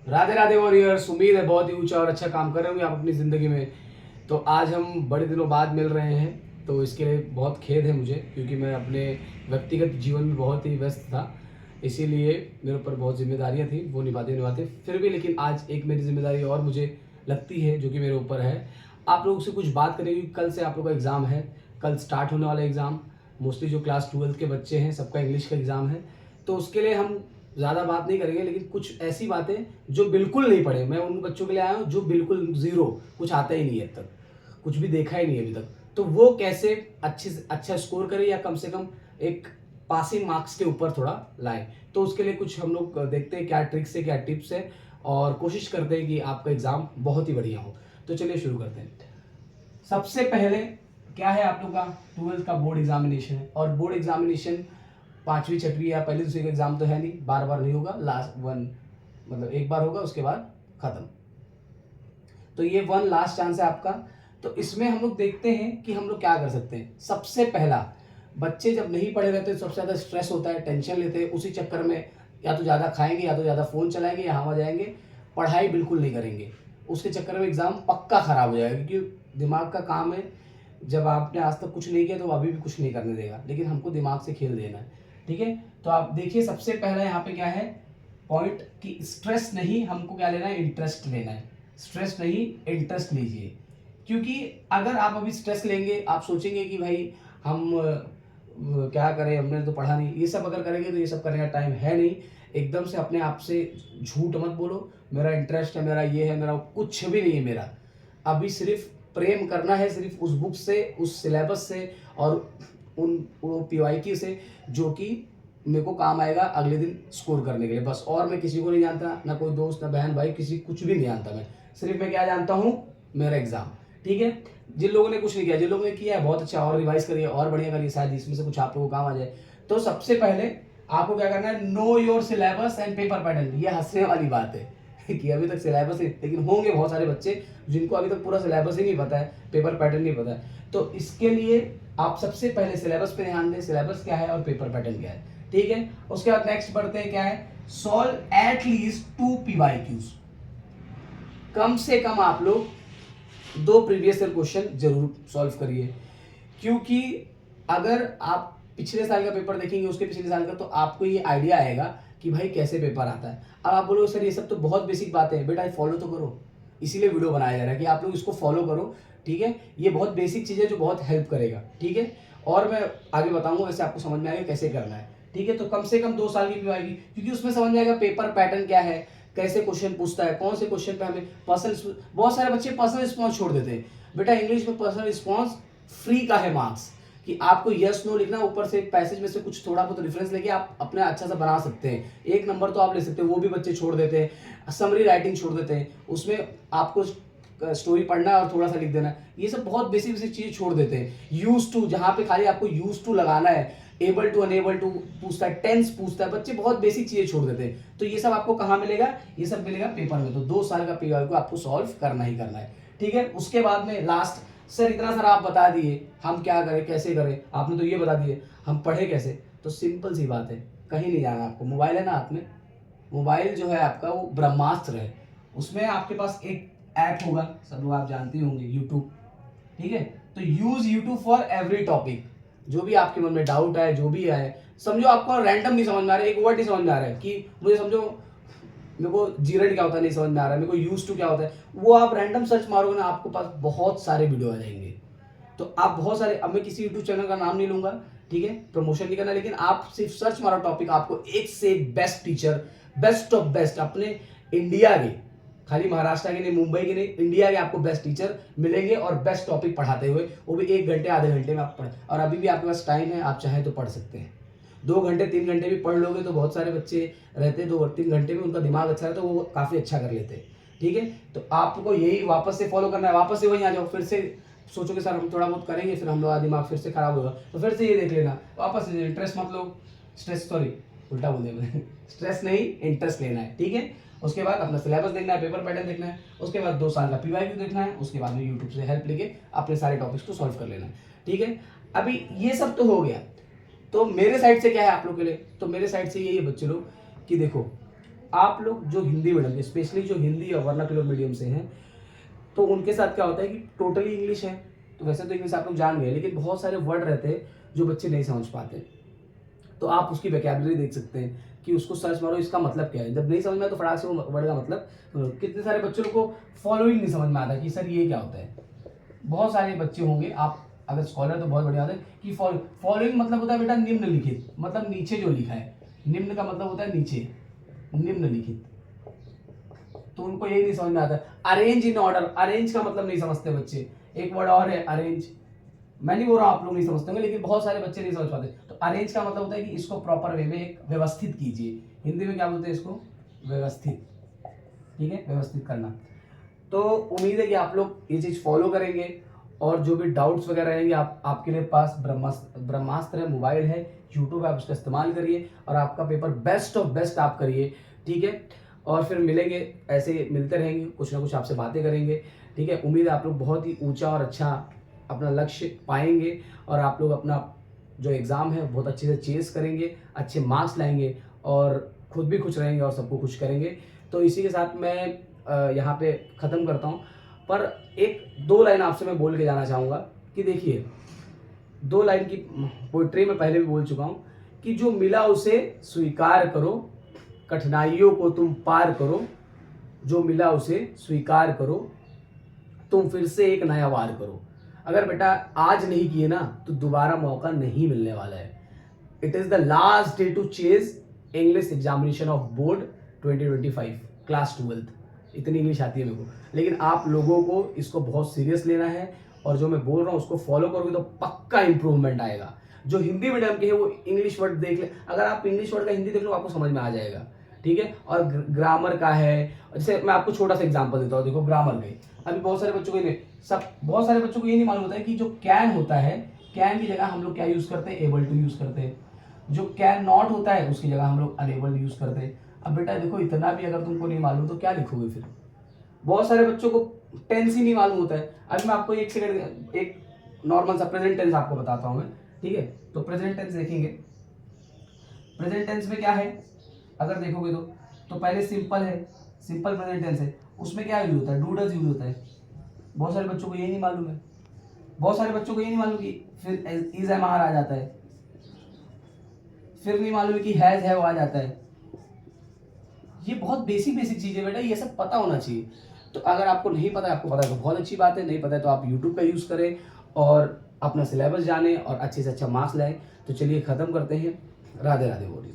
Radhe Radhe warriors. उम्मीद है बहुत ही ऊंचा और अच्छा काम कर रहे होंगे आप अपनी ज़िंदगी में। तो आज हम बड़े दिनों बाद मिल रहे हैं, तो इसके लिए बहुत खेद है मुझे, क्योंकि मैं अपने व्यक्तिगत जीवन में बहुत ही व्यस्त था। इसीलिए मेरे ऊपर बहुत जिम्मेदारियां थी, वो निभाते फिर भी, लेकिन आज एक मेरी जिम्मेदारी और मुझे लगती है जो कि मेरे ऊपर है। आप लोगों से कुछ बात करेंगे। कल से आप लोगों का एग्ज़ाम है, कल स्टार्ट होने वाला एग्ज़ाम। मोस्टली जो क्लास 12th के बच्चे हैं सबका इंग्लिश का एग्ज़ाम है। तो उसके लिए हम ज़्यादा बात नहीं करेंगे, लेकिन कुछ ऐसी बातें जो बिल्कुल नहीं पढ़े, मैं उन बच्चों के लिए आया हूँ जो बिल्कुल ज़ीरो, कुछ आता ही नहीं है अब तक, कुछ भी देखा ही नहीं है अभी तक। तो वो कैसे अच्छे से अच्छा स्कोर करे, या कम से कम एक पासिंग मार्क्स के ऊपर थोड़ा लाए। तो उसके लिए कुछ हम लोग देखते हैं क्या ट्रिक्स है, क्या टिप्स है, और कोशिश करते हैं कि आपका एग्ज़ाम बहुत ही बढ़िया हो। तो चलिए शुरू करते हैं। सबसे पहले क्या है, आप लोग का 12th का बोर्ड एग्जामिनेशन है। और बोर्ड एग्जामिनेशन 5वीं 6वीं या पहली दूसरी का एग्जाम तो है नहीं, बार बार नहीं होगा, लास्ट वन मतलब एक बार होगा, उसके बाद खत्म। तो ये वन लास्ट चांस है आपका। तो इसमें हम लोग देखते हैं कि हम लोग क्या कर सकते हैं। सबसे पहला, बच्चे जब नहीं पढ़े रहते तो सबसे ज़्यादा स्ट्रेस होता है, टेंशन लेते हैं, उसी चक्कर में या तो ज़्यादा खाएंगे, या तो ज़्यादा फ़ोन चलाएंगे, या हवा जाएंगे, पढ़ाई बिल्कुल नहीं करेंगे। उसके चक्कर में एग्ज़ाम पक्का ख़राब हो जाएगा, क्योंकि दिमाग का काम है। जब आपने आज तक कुछ नहीं किया तो अभी भी कुछ नहीं करने देगा, लेकिन हमको दिमाग से खेल देना है। ठीक है, तो आप देखिए सबसे पहला यहाँ पे क्या है पॉइंट, कि स्ट्रेस नहीं, हमको क्या लेना है, इंटरेस्ट लेना है। स्ट्रेस नहीं, इंटरेस्ट लीजिए। क्योंकि अगर आप अभी स्ट्रेस लेंगे, आप सोचेंगे कि भाई हम क्या करें, हमने तो पढ़ा नहीं, ये सब अगर करेंगे तो ये सब करने का टाइम है नहीं। एकदम से अपने आप से झूठ मत बोलो, मेरा इंटरेस्ट है, मेरा ये है, मेरा कुछ भी नहीं है मेरा। अभी सिर्फ प्रेम करना है, सिर्फ उस बुक से, उस सिलेबस से, और उन वो पीवाईक्यू से जो कि मेरे को काम आएगा अगले दिन स्कोर करने के लिए, बस। और मैं किसी को नहीं जानता, ना कोई दोस्त, ना बहन भाई, किसी कुछ भी नहीं जानता मैं। सिर्फ मैं क्या जानता हूँ, मेरा एग्जाम। ठीक है, जिन लोगों ने कुछ नहीं किया, जिन लोगों ने किया है बहुत अच्छा, और रिवाइज करिए और बढ़िया करिए, शायद इसमें से कुछ आप लोगों को काम आ जाए। तो सबसे पहले आपको क्या करना है, know your syllabus and paper pattern. ये हंसने वाली बात है कि अभी तक सिलेबस ही, लेकिन होंगे बहुत सारे बच्चे जिनको अभी तक पूरा सिलेबस ही नहीं पता है, पेपर पैटर्न नहीं पता है। तो इसके लिए आप सबसे पहले सिलेबस पे ध्यान दें, सिलेबस क्या है और पेपर पैटर्न क्या है। ठीक है, उसके बाद नेक्स्ट बढ़ते हैं, क्या है, सॉल्व एट लीस्ट 2 पीवाईक्यूज। कम से कम आप लोग 2 प्रीवियस ईयर क्वेश्चन जरूर सॉल्व करिए। क्योंकि अगर आप पिछले साल का पेपर देखेंगे, उसके पिछले साल का, तो आपको ये आइडिया आएगा कि भाई कैसे पेपर आता है। अब आप बोलोगे सर ये सब तो बहुत बेसिक बातें हैं, बेटा फॉलो तो करो, इसीलिए वीडियो बनाया जा रहा है कि आप लोग इसको फॉलो करो। ठीक है, ये बहुत बेसिक चीज़ है जो बहुत हेल्प करेगा। ठीक है, और मैं आगे बताऊंगा, वैसे आपको समझ में आएगा कैसे करना है। ठीक है, तो कम से कम 2 साल की आएगी, क्योंकि उसमें समझ में आएगा पेपर पैटर्न क्या है, कैसे क्वेश्चन पूछता है, कौन से क्वेश्चन पे हमें पर्सनल, बहुत सारे बच्चे पर्सनल रिस्पॉन्स छोड़ देते हैं। बेटा इंग्लिश में पर्सनल रिस्पॉन्स फ्री का है मार्क्स, कि आपको यस नो लिखना, ऊपर से पैसेज में से कुछ थोड़ा बहुत रेफरेंस लेके आप अपने अच्छा सा बना सकते हैं, 1 नंबर तो आप ले सकते हैं। वो भी बच्चे छोड़ देते हैं, समरी राइटिंग छोड़ देते हैं, उसमें आपको स्टोरी पढ़ना है और थोड़ा सा लिख देना है, ये सब बहुत बेसिक बेसिक चीज़ छोड़ देते हैं। यूज टू, जहाँ पे खाली आपको यूज टू लगाना है, एबल टू अनेबल टू पूछता है, टेंस पूछता है, बच्चे बहुत बेसिक चीजें छोड़ देते हैं। तो ये सब आपको कहाँ मिलेगा, ये सब मिलेगा पेपर में। तो 2 साल का पेपर को आपको सॉल्व करना ही करना है। ठीक है, उसके बाद में लास्ट, सर इतना सारा आप बता दिए, हम क्या करें, कैसे करें, आपने तो ये बता दिए, हम पढ़े कैसे। तो सिंपल सी बात है, कहीं नहीं जाना आपको। मोबाइल है ना हाथ में, मोबाइल जो है आपका वो ब्रह्मास्त्र है। उसमें आपके पास एक ऐप होगा, सब लोग आप जानते होंगे, यूट्यूब। ठीक है, तो use YouTube for every topic. जो भी आपके मन में डाउट आए, जो भी आए, समझो आपको रैंडम नहीं समझ में आ रहा है, एक वर्ड नहीं समझ में आ रहा है, कि मुझे समझो मेरे को जीरेंट क्या होता है नहीं समझ में आ रहा है, मेरे को यूज टू क्या होता है, वो आप रैंडम सर्च मारोगे ना, आपके पास बहुत सारे वीडियो आ जाएंगे। तो आप बहुत सारे, अब मैं किसी यूट्यूब चैनल का नाम नहीं लूंगा, ठीक है, प्रमोशन नहीं करना, लेकिन आप सिर्फ सर्च मारो टॉपिक, आपको एक से एक best teacher, best of best अपने इंडिया के, खाली महाराष्ट्र के नहीं, मुंबई के नहीं, इंडिया के आपको बेस्ट टीचर मिलेंगे, और बेस्ट टॉपिक पढ़ाते हुए, वो भी 1 घंटे आधे घंटे में आप पढ़, और अभी भी आपके पास टाइम है, आप चाहें तो पढ़ सकते हैं। 2 घंटे 3 घंटे भी पढ़ लोगे तो बहुत सारे बच्चे रहते हैं 2-3 घंटे में, उनका दिमाग अच्छा है तो वो काफ़ी अच्छा कर लेते हैं। ठीक है, तो आपको यही वापस से फॉलो करना है, वापस से वहीं आ जाओ, फिर से सोचोगे सर हम थोड़ा बहुत करेंगे, फिर हम लोग दिमाग फिर से खराब होगा, तो फिर से ये देख लेना, वापस से इंटरेस्ट मत लो, स्ट्रेस, सॉरी उल्टा बोल दिया स्ट्रेस नहीं, इंटरेस्ट लेना है। ठीक है, उसके बाद अपना सिलेबस देखना है, पेपर पैटर्न देखना है, उसके बाद 2 साल का पीवाईक्यू देखना है, उसके बाद में यूट्यूब से हेल्प लेके अपने सारे टॉपिक्स को सॉल्व कर लेना है। ठीक है, अभी ये सब तो हो गया। तो मेरे साइड से क्या है आप लोग के लिए, तो मेरे साइड से ये बच्चे लोग कि देखो, आप लोग जो हिंदी मीडियम, स्पेशली जो हिंदी और वर्नाक्युलर मीडियम से हैं, तो उनके साथ क्या होता है कि टोटली इंग्लिश है। तो वैसे तो इंग्लिश आप लोग जान गए, लेकिन बहुत सारे वर्ड रहते हैं जो बच्चे नहीं समझ पाते। तो आप उसकी वोकैबुलरी देख सकते हैं कि उसको सर्च मारो इसका मतलब क्या है। जब नहीं समझ में आया तो फटाक से वो वर्ड का मतलब सुनो। कितने सारे बच्चों को फॉलोइंग नहीं समझ में आता कि सर ये क्या होता है। बहुत सारे बच्चे होंगे, आप अगर स्कॉलर तो बहुत बढ़िया होता है कि फॉलोइंग मतलब होता है बेटा निम्नलिखित, मतलब नीचे जो लिखा है। निम्न का मतलब होता है नीचे, निम्नलिखित। तो उनको यही नहीं समझ में आता। अरेंज इन ऑर्डर, अरेंज का मतलब नहीं समझते बच्चे। एक वर्ड और है अरेंज, मैं नहीं बोल रहा आप लोग नहीं समझते होंगे, लेकिन बहुत सारे बच्चे नहीं समझ पाते। तो अरेंज का मतलब होता है कि इसको प्रॉपर वे में एक व्यवस्थित कीजिए। हिंदी में क्या बोलते हैं इसको? व्यवस्थित। ठीक है, व्यवस्थित करना। तो उम्मीद है कि आप लोग ये चीज फॉलो करेंगे, और जो भी डाउट्स वगैरह रहेंगे आपके लिए पास ब्रह्मास्त्र है, मोबाइल है, यूट्यूब है, आप उसका इस्तेमाल करिए और आपका पेपर बेस्ट ऑफ बेस्ट आप करिए। ठीक है, और फिर मिलेंगे, ऐसे मिलते रहेंगे, कुछ ना कुछ आपसे बातें करेंगे। ठीक है, उम्मीद है आप लोग बहुत ही ऊंचा और अच्छा अपना लक्ष्य पाएंगे, और आप लोग अपना जो एग्ज़ाम है बहुत अच्छे से चेस करेंगे, अच्छे मार्क्स लाएंगे, और खुद भी खुश रहेंगे और सबको खुश करेंगे। तो इसी के साथ मैं यहाँ पे ख़त्म करता हूँ। पर एक दो लाइन आपसे मैं बोल के जाना चाहूँगा कि देखिए, दो लाइन की पोइट्री मैं पहले भी बोल चुका हूँ कि जो मिला उसे स्वीकार करो, कठिनाइयों को तुम पार करो, जो मिला उसे स्वीकार करो, तुम फिर से एक नया वार करो। अगर बेटा आज नहीं किए ना तो दोबारा मौका नहीं मिलने वाला है। It is the last day to chase English examination of board 2025 class 12th। इतनी इंग्लिश आती है मेरे को, लेकिन आप लोगों को इसको बहुत सीरियस लेना है, और जो मैं बोल रहा हूँ उसको फॉलो करोगे तो पक्का इंप्रूवमेंट आएगा। जो हिंदी मीडियम के है वो इंग्लिश वर्ड देख ले, अगर आप इंग्लिश वर्ड का हिंदी देख लो आपको समझ में आ जाएगा। ठीक है, और ग्रामर का है, जैसे मैं आपको छोटा सा एग्जांपल देता हूँ। देखो ग्रामर के अभी बहुत सारे बच्चों को बहुत सारे बच्चों को ये नहीं मालूम होता है कि जो कैन होता है, कैन की जगह हम लोग क्या यूज करते हैं? एबल टू यूज करते हैं। जो कैन नॉट होता है उसकी जगह हम लोग अनेबल यूज करते हैं। अब बेटा देखो, इतना भी अगर तुमको नहीं मालूम तो क्या लिखोगे फिर? बहुत सारे बच्चों को टेंस ही नहीं मालूम होता है। अभी मैं आपको एक सेकंड एक नॉर्मल सा प्रेजेंट टेंस आपको बताता हूँ मैं। ठीक है, तो प्रेजेंट टेंस देखेंगे। प्रेजेंट टेंस में क्या है अगर देखोगे तो पहले सिंपल है, सिंपल प्रेजेंट टेंस है, उसमें क्या यूज होता है? डू डज यूज होता है। बहुत सारे बच्चों को ये नहीं मालूम है। बहुत सारे बच्चों को ये नहीं मालूम कि फिर इज एम आर आ जाता है, फिर नहीं मालूम है कि हैज है वो आ जाता है। ये बहुत बेसिक बेसिक चीज़ है बेटा, ये सब पता होना चाहिए। तो अगर आपको नहीं पता है, आपको पता है तो बहुत अच्छी बात है, नहीं पता है तो आप यूट्यूब का यूज़ करें और अपना सिलेबस जानें और अच्छे से अच्छा मार्क्स लाएं। तो चलिए ख़त्म करते हैं। राधे राधे बोलिए।